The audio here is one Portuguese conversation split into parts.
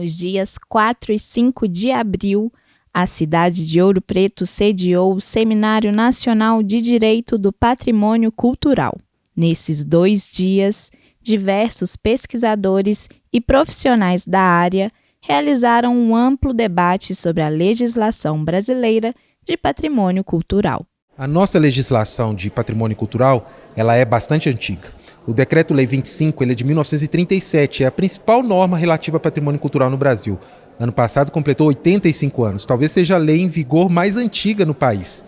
Nos dias 4 e 5 de abril, a cidade de Ouro Preto sediou o Seminário Nacional de Direito do Patrimônio Cultural. Nesses 2 dias, diversos pesquisadores e profissionais da área realizaram um amplo debate sobre a legislação brasileira de patrimônio cultural. A nossa legislação de patrimônio cultural ela é bastante antiga. O Decreto-Lei 25 ele é de 1937, é a principal norma relativa a patrimônio cultural no Brasil. Ano passado completou 85 anos, talvez seja a lei em vigor mais antiga no país.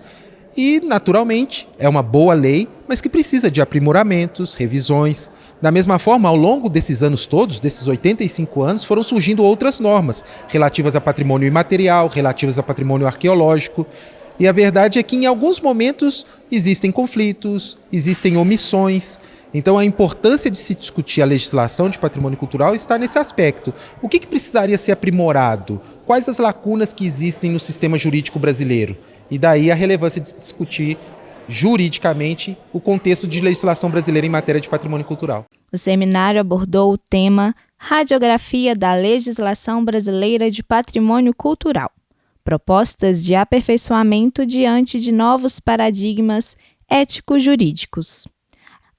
E, naturalmente, é uma boa lei, mas que precisa de aprimoramentos, revisões. Da mesma forma, ao longo desses anos todos, desses 85 anos, foram surgindo outras normas relativas a patrimônio imaterial, relativas a patrimônio arqueológico. E a verdade é que, em alguns momentos, existem conflitos, existem omissões. Então, a importância de se discutir a legislação de patrimônio cultural está nesse aspecto. O que precisaria ser aprimorado? Quais as lacunas que existem no sistema jurídico brasileiro? E daí a relevância de discutir juridicamente o contexto de legislação brasileira em matéria de patrimônio cultural. O seminário abordou o tema Radiografia da Legislação Brasileira de Patrimônio Cultural. Propostas de aperfeiçoamento diante de novos paradigmas ético-jurídicos.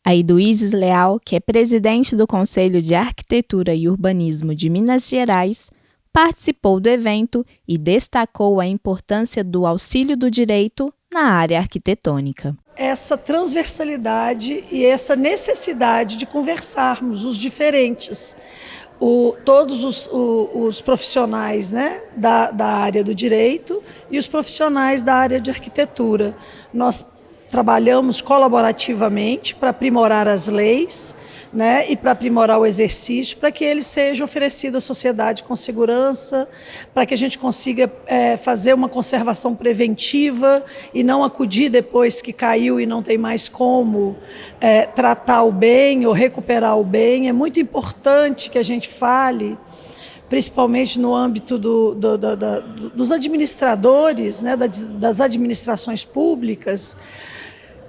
A Iduízes Leal, que é presidente do Conselho de Arquitetura e Urbanismo de Minas Gerais, participou do evento e destacou a importância do auxílio do direito na área arquitetônica. Essa transversalidade e essa necessidade de conversarmos os diferentes, todos os profissionais, né, da área do direito e os profissionais da área de arquitetura. Nós trabalhamos colaborativamente para aprimorar as leis, né, e para aprimorar o exercício, para que ele seja oferecido à sociedade com segurança, para que a gente consiga fazer uma conservação preventiva e não acudir depois que caiu e não tem mais como tratar o bem ou recuperar o bem. É muito importante que a gente fale, principalmente no âmbito dos administradores, né, das administrações públicas,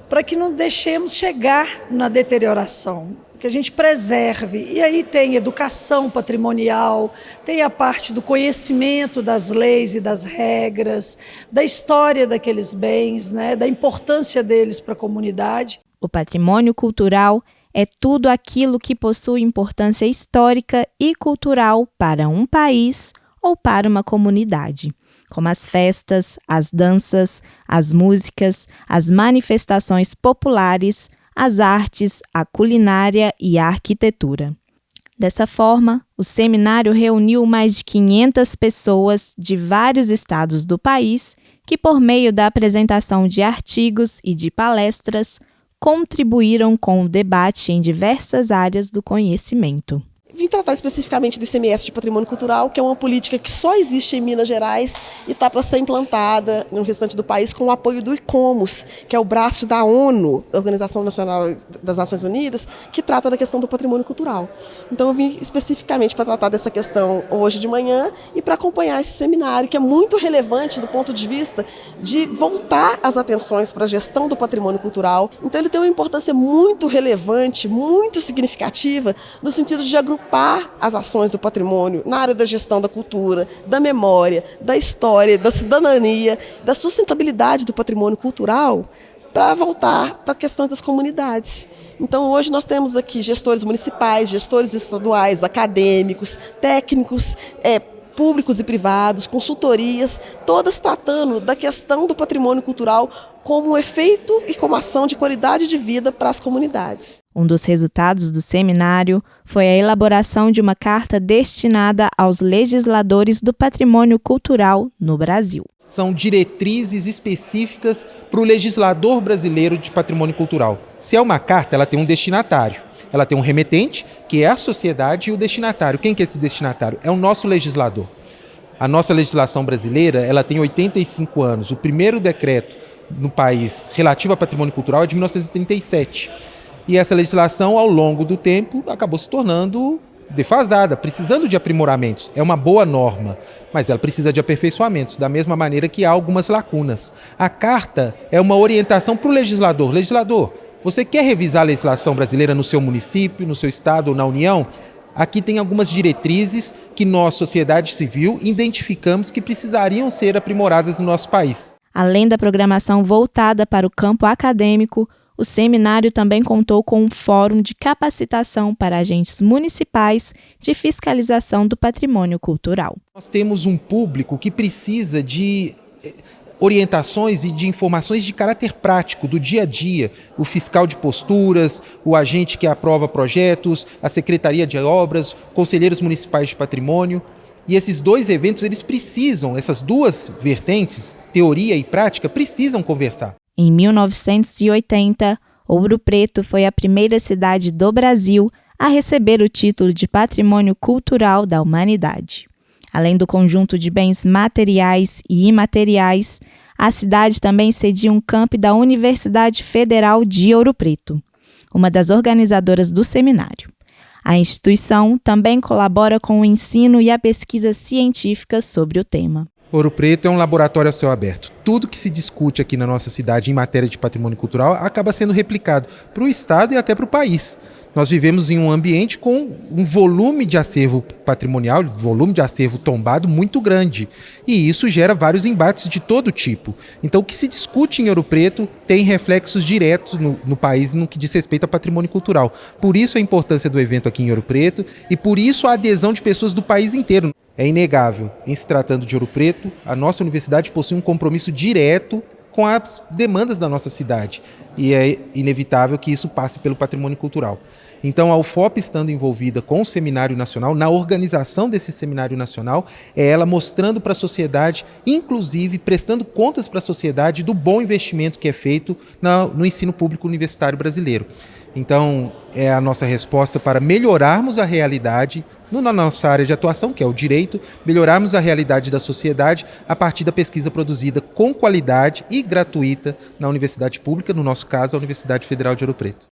para que não deixemos chegar na deterioração, que a gente preserve. E aí tem educação patrimonial, tem a parte do conhecimento das leis e das regras, da história daqueles bens, né, da importância deles para a comunidade. O patrimônio cultural é tudo aquilo que possui importância histórica e cultural para um país ou para uma comunidade, como as festas, as danças, as músicas, as manifestações populares, as artes, a culinária e a arquitetura. Dessa forma, o seminário reuniu mais de 500 pessoas de vários estados do país que, por meio da apresentação de artigos e de palestras, contribuíram com o debate em diversas áreas do conhecimento. Vim tratar especificamente do ICMS de Patrimônio Cultural, que é uma política que só existe em Minas Gerais e está para ser implantada no restante do país com o apoio do ICOMOS, que é o braço da ONU, a Organização Nacional das Nações Unidas, que trata da questão do patrimônio cultural. Então eu vim especificamente para tratar dessa questão hoje de manhã e para acompanhar esse seminário, que é muito relevante do ponto de vista de voltar as atenções para a gestão do patrimônio cultural. Então ele tem uma importância muito relevante, muito significativa, no sentido de agrupar as ações do patrimônio na área da gestão da cultura, da memória, da história, da cidadania, da sustentabilidade do patrimônio cultural, para voltar para questões das comunidades. Então hoje nós temos aqui gestores municipais, gestores estaduais, acadêmicos, técnicos, públicos e privados, consultorias, todas tratando da questão do patrimônio cultural como efeito e como ação de qualidade de vida para as comunidades. Um dos resultados do seminário foi a elaboração de uma carta destinada aos legisladores do patrimônio cultural no Brasil. São diretrizes específicas para o legislador brasileiro de patrimônio cultural. Se é uma carta, ela tem um destinatário. Ela tem um remetente, que é a sociedade, e o destinatário. Quem que é esse destinatário? É o nosso legislador. A nossa legislação brasileira ela tem 85 anos. O primeiro decreto no país relativo a patrimônio cultural é de 1937. E essa legislação, ao longo do tempo, acabou se tornando defasada, precisando de aprimoramentos. É uma boa norma, mas ela precisa de aperfeiçoamentos, da mesma maneira que há algumas lacunas. A carta é uma orientação para o legislador. Legislador, você quer revisar a legislação brasileira no seu município, no seu estado ou na União? aqui tem algumas diretrizes que nós, sociedade civil, identificamos que precisariam ser aprimoradas no nosso país. Além da programação voltada para o campo acadêmico, o seminário também contou com um fórum de capacitação para agentes municipais de fiscalização do patrimônio cultural. Nós temos um público que precisa de orientações e de informações de caráter prático, do dia a dia, o fiscal de posturas, o agente que aprova projetos, a secretaria de obras, conselheiros municipais de patrimônio. E esses dois eventos, eles precisam, essas duas vertentes, teoria e prática, precisam conversar. Em 1980, Ouro Preto foi a primeira cidade do Brasil a receber o título de Patrimônio Cultural da Humanidade. Além do conjunto de bens materiais e imateriais, a cidade também cedia um campi da Universidade Federal de Ouro Preto, uma das organizadoras do seminário. A instituição também colabora com o ensino e a pesquisa científica sobre o tema. Ouro Preto é um laboratório a céu aberto. Tudo que se discute aqui na nossa cidade em matéria de patrimônio cultural acaba sendo replicado para o Estado e até para o país. Nós vivemos em um ambiente com um volume de acervo patrimonial, volume de acervo tombado muito grande. E isso gera vários embates de todo tipo. Então, o que se discute em Ouro Preto tem reflexos diretos no país no que diz respeito a patrimônio cultural. Por isso a importância do evento aqui em Ouro Preto e por isso a adesão de pessoas do país inteiro. É inegável, em se tratando de Ouro Preto, a nossa universidade possui um compromisso direto com as demandas da nossa cidade. E é inevitável que isso passe pelo patrimônio cultural. Então, a UFOP estando envolvida com o Seminário Nacional, na organização desse Seminário Nacional, é ela mostrando para a sociedade, inclusive prestando contas para a sociedade do bom investimento que é feito no ensino público universitário brasileiro. Então, é a nossa resposta para melhorarmos a realidade na nossa área de atuação, que é o direito, melhorarmos a realidade da sociedade a partir da pesquisa produzida com qualidade e gratuita na universidade pública, no nosso caso, a Universidade Federal de Ouro Preto.